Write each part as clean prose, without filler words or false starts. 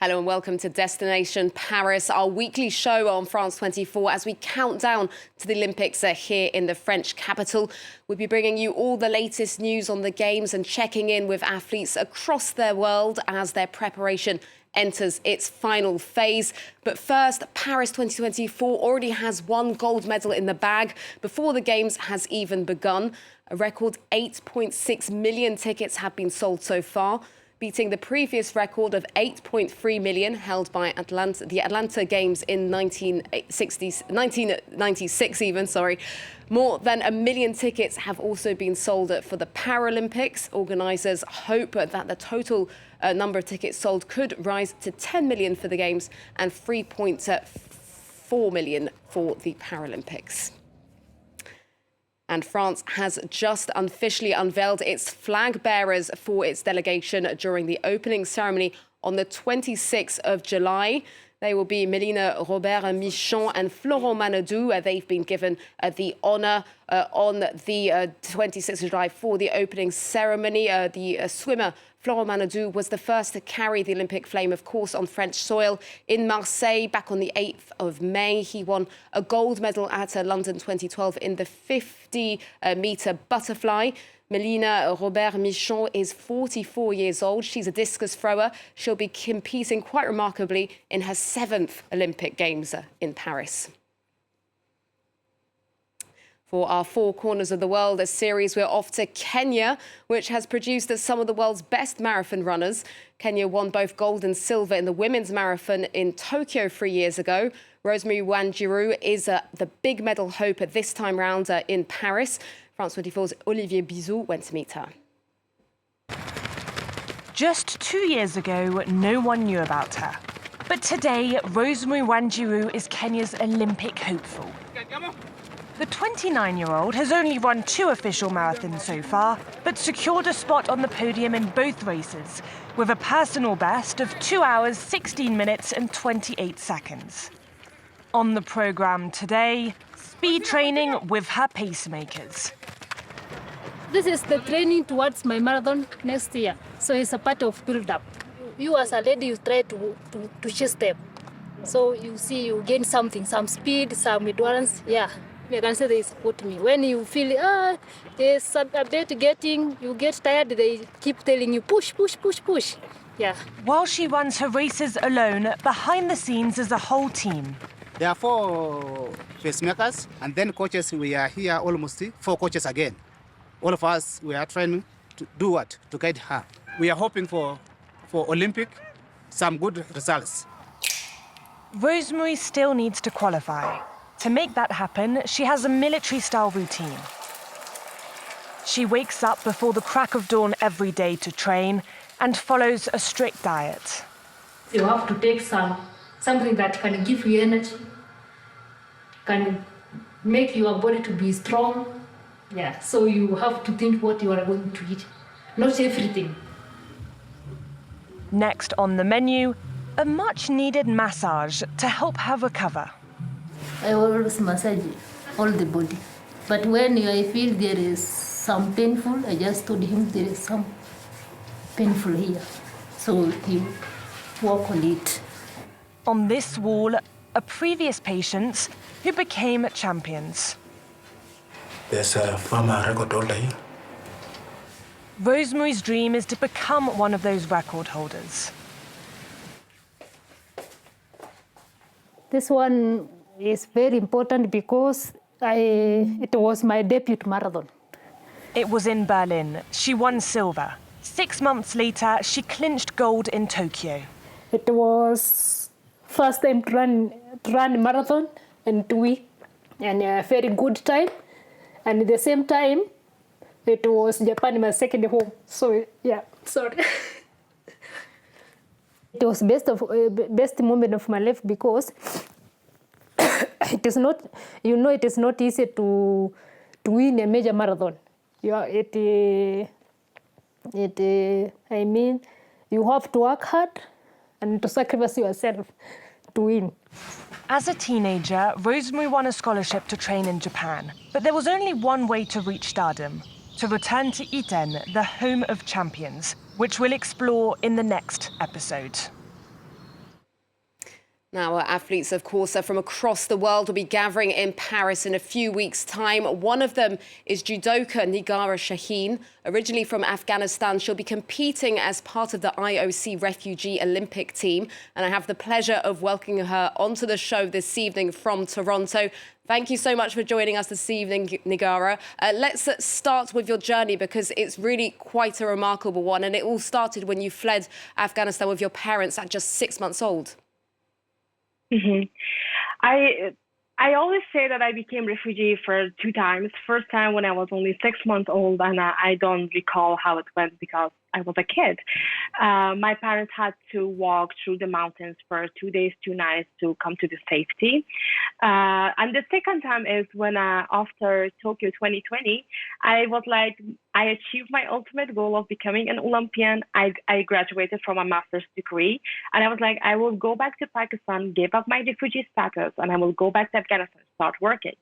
Hello and welcome to Destination Paris, our weekly show on France 24 as we count down to the Olympics here in the French capital. We'll be bringing you all the latest news on the Games and checking in with athletes across their world as their preparation enters its final phase. But first, Paris 2024 already has one gold medal in the bag before the Games has even begun. A record 8.6 million tickets have been sold so far, beating the previous record of 8.3 million held by the Atlanta Games in 1996 even. More than 1 million tickets have also been sold for the Paralympics. Organisers hope that the total number of tickets sold could rise to 10 million for the Games and 3.4 million for the Paralympics. And France has just officially unveiled its flag bearers for its delegation during the opening ceremony on the 26th of July. They will be Mélina Robert-Michon and Florent Manaudou. They've been given the honour on the 26th of July for the opening ceremony. The swimmer Florent Manaudou was the first to carry the Olympic flame, of course, on French soil in Marseille back on the 8th of May. He won a gold medal at London 2012 in the 50-metre butterfly. Mélina Robert-Michon is 44 years old. She's a discus thrower. She'll be competing quite remarkably in her 7th Olympic Games in Paris. For our Four Corners of the World, a series, we're off to Kenya, which has produced some of the world's best marathon runners. Kenya won both gold and silver in the women's marathon in Tokyo 3 years ago. Rosemary Wanjiru is the big medal hope at this time round in Paris. France 24's Olivier Bizou went to meet her. Just 2 years ago, no one knew about her. But today, Rosemary Wanjiru is Kenya's Olympic hopeful. The 29-year-old has only run 2 official marathons so far, but secured a spot on the podium in both races, with a personal best of 2 hours, 16 minutes and 28 seconds. On the programme today, speed training with her pacemakers. This is the training towards my marathon next year, so it's a part of build-up. You as a lady, you try to chase them. So you see, you gain something, some speed, some endurance, yeah. I can say they support me. When you feel, there's a bit getting, you get tired, they keep telling you, push, push, push, push. Yeah. While she runs her races alone, behind the scenes is a whole team. There are 4 pacemakers, and then coaches, we are here almost 4 coaches again. All of us, we are trying to do what? To guide her. We are hoping for Olympic, some good results. Rosemary still needs to qualify. To make that happen, she has a military-style routine. She wakes up before the crack of dawn every day to train and follows a strict diet. You have to take something that can give you energy, can make your body to be strong. Yeah, so you have to think what you are going to eat, not everything. Next on the menu, a much-needed massage to help her recover. I always massage all the body. But when I feel there is some painful, I just told him there is some painful here. So he work on it. On this wall, are previous patients who became champions. There's a former record holder here. Rosemary's dream is to become one of those record holders. This one is very important because it was my debut marathon. It was in Berlin. She won silver. 6 months later, she clinched gold in Tokyo. It was first time to run marathon and to win, and a very good time. And at the same time, it was Japan, my second home. So yeah, sorry. It was best moment of my life because it is not, it is not easy to win a major marathon. Yeah, I mean, you have to work hard and to sacrifice yourself to win. As a teenager, Rosemary won a scholarship to train in Japan. But there was only one way to reach stardom: to return to Iten, the home of champions, which we'll explore in the next episode. Now, athletes, of course, from across the world will be gathering in Paris in a few weeks' time. One of them is judoka Niagha Shaheen. Originally from Afghanistan, she'll be competing as part of the IOC Refugee Olympic team. And I have the pleasure of welcoming her onto the show this evening from Toronto. Thank you so much for joining us this evening, Niagha. Let's start with your journey, because it's really quite a remarkable one. And it all started when you fled Afghanistan with your parents at just 6 months old. Mm-hmm. I always say that I became refugee for 2 times. First time when I was only 6 months old, and I don't recall how it went because I was a kid. My parents had to walk through the mountains for 2 days, 2 nights to come to the safety. And the second time is when after Tokyo 2020, I was like, I achieved my ultimate goal of becoming an Olympian. I graduated from a master's degree, and I was like, I will go back to Pakistan, give up my refugee status, and I will go back to Afghanistan, start working.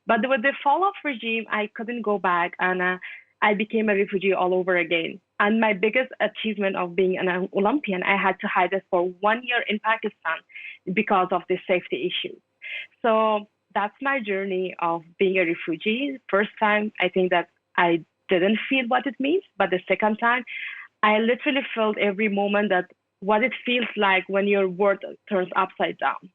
But with the fall of regime, I couldn't go back, and I became a refugee all over again. And my biggest achievement of being an Olympian, I had to hide it for 1 year in Pakistan because of the safety issues. So that's my journey of being a refugee. First time, I think that I didn't feel what it means, but the second time, I literally felt every moment that what it feels like when your world turns upside down.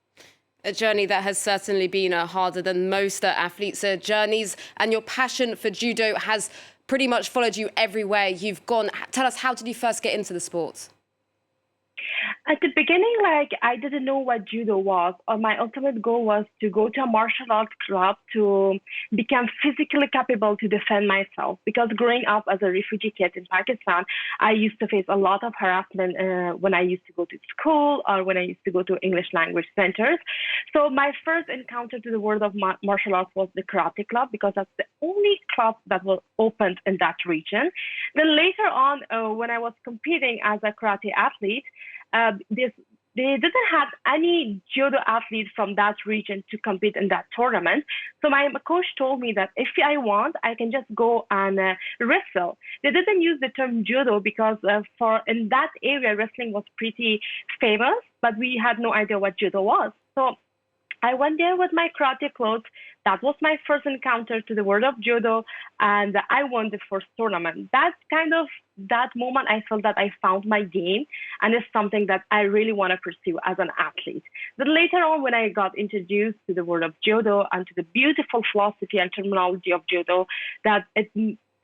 A journey that has certainly been harder than most athletes' journeys, and your passion for judo has pretty much followed you everywhere you've gone. Tell us, how did you first get into the sport? At the beginning, I didn't know what judo was. My ultimate goal was to go to a martial arts club to become physically capable to defend myself. Because growing up as a refugee kid in Pakistan, I used to face a lot of harassment when I used to go to school or when I used to go to English language centers. So my first encounter to the world of martial arts was the karate club, because that's the only club that was opened in that region. Then later on, when I was competing as a karate athlete, they didn't have any judo athletes from that region to compete in that tournament. So my coach told me that if I want, I can just go and wrestle. They didn't use the term judo because in that area, wrestling was pretty famous, but we had no idea what judo was. So I went there with my karate clothes. That was my first encounter to the world of judo, and I won the first tournament. That moment, I felt that I found my game, and it's something that I really want to pursue as an athlete. But later on, when I got introduced to the world of judo and to the beautiful philosophy and terminology of judo, that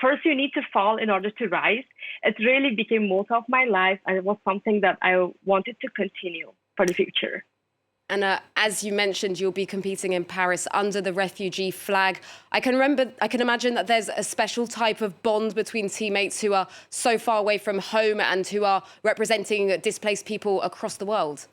first you need to fall in order to rise, it really became motto of my life, and it was something that I wanted to continue for the future. And as you mentioned, you'll be competing in Paris under the refugee flag. I can imagine that there's a special type of bond between teammates who are so far away from home and who are representing displaced people across the world.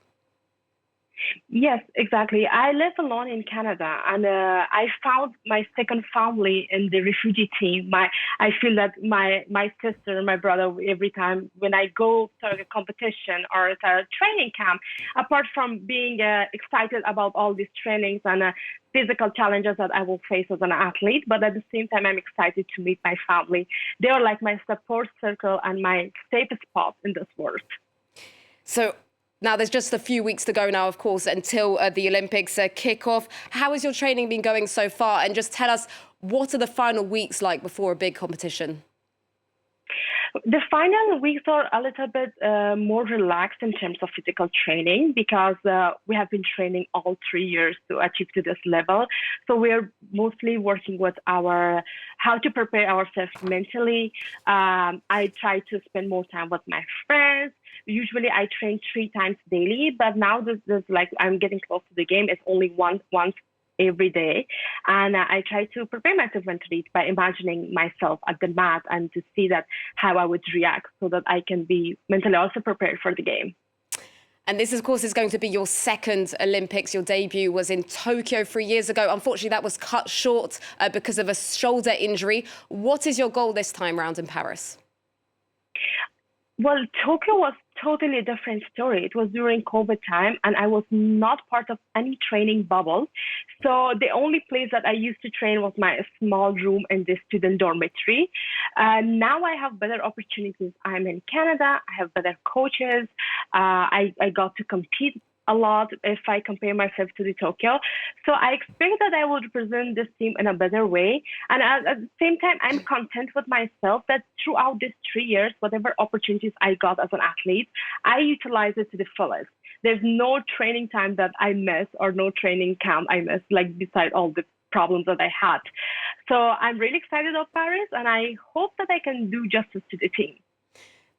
Yes, exactly. I live alone in Canada, and I found my second family in the refugee team. I feel that my sister and my brother, every time when I go to a competition or at a training camp, apart from being excited about all these trainings and physical challenges that I will face as an athlete, but at the same time, I'm excited to meet my family. They are like my support circle and my safe spot in this world. So now, there's just a few weeks to go now, of course, until the Olympics kick off. How has your training been going so far? And just tell us, what are the final weeks like before a big competition? The final weeks are a little bit more relaxed in terms of physical training, because we have been training all 3 years to achieve to this level. So we're mostly working with how to prepare ourselves mentally. I try to spend more time with my friends. Usually I train 3 times daily, but now this I'm getting close to the game. It's only once every day. And I try to prepare myself mentally by imagining myself at the mat and to see that how I would react so that I can be mentally also prepared for the game. And this, of course, is going to be your second Olympics. Your debut was in Tokyo 3 years ago. Unfortunately, that was cut short because of a shoulder injury. What is your goal this time round in Paris? Well, Tokyo was totally a different story. It was during COVID time, and I was not part of any training bubble. So the only place that I used to train was my small room in the student dormitory. Now I have better opportunities. I'm in Canada. I have better coaches. I got to compete a lot if I compare myself to the Tokyo. So I expect that I will represent this team in a better way. And at the same time, I'm content with myself that throughout these 3 years, whatever opportunities I got as an athlete, I utilize it to the fullest. There's no training time that I miss or no training camp I miss, like beside all the problems that I had. So I'm really excited about Paris, and I hope that I can do justice to the team.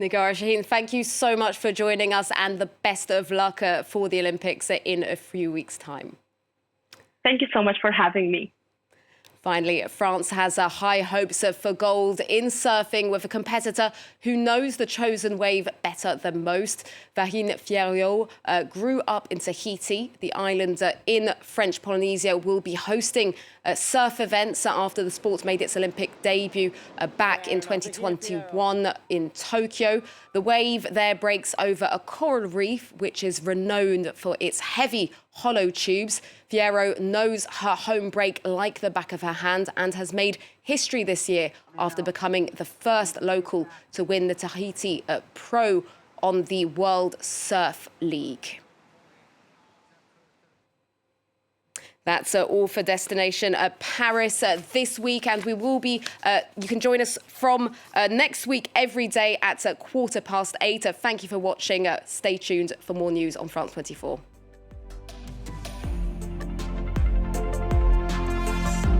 Niagha Shaheen, thank you so much for joining us, and the best of luck for the Olympics in a few weeks' time. Thank you so much for having me. Finally, France has high hopes for gold in surfing with a competitor who knows the chosen wave better than most. Valerie Fierro grew up in Tahiti. The island in French Polynesia will be hosting surf events after the sport made its Olympic debut back in 2021 in Tokyo. The wave there breaks over a coral reef, which is renowned for its heavy hollow tubes. Fierro knows her home break like the back of her hand and has made history this year after becoming the first local to win the Tahiti Pro on the World Surf League. That's all for Destination Paris this week, and we will be. You can join us from next week every day at 8:15. Thank you for watching. Stay tuned for more news on France 24.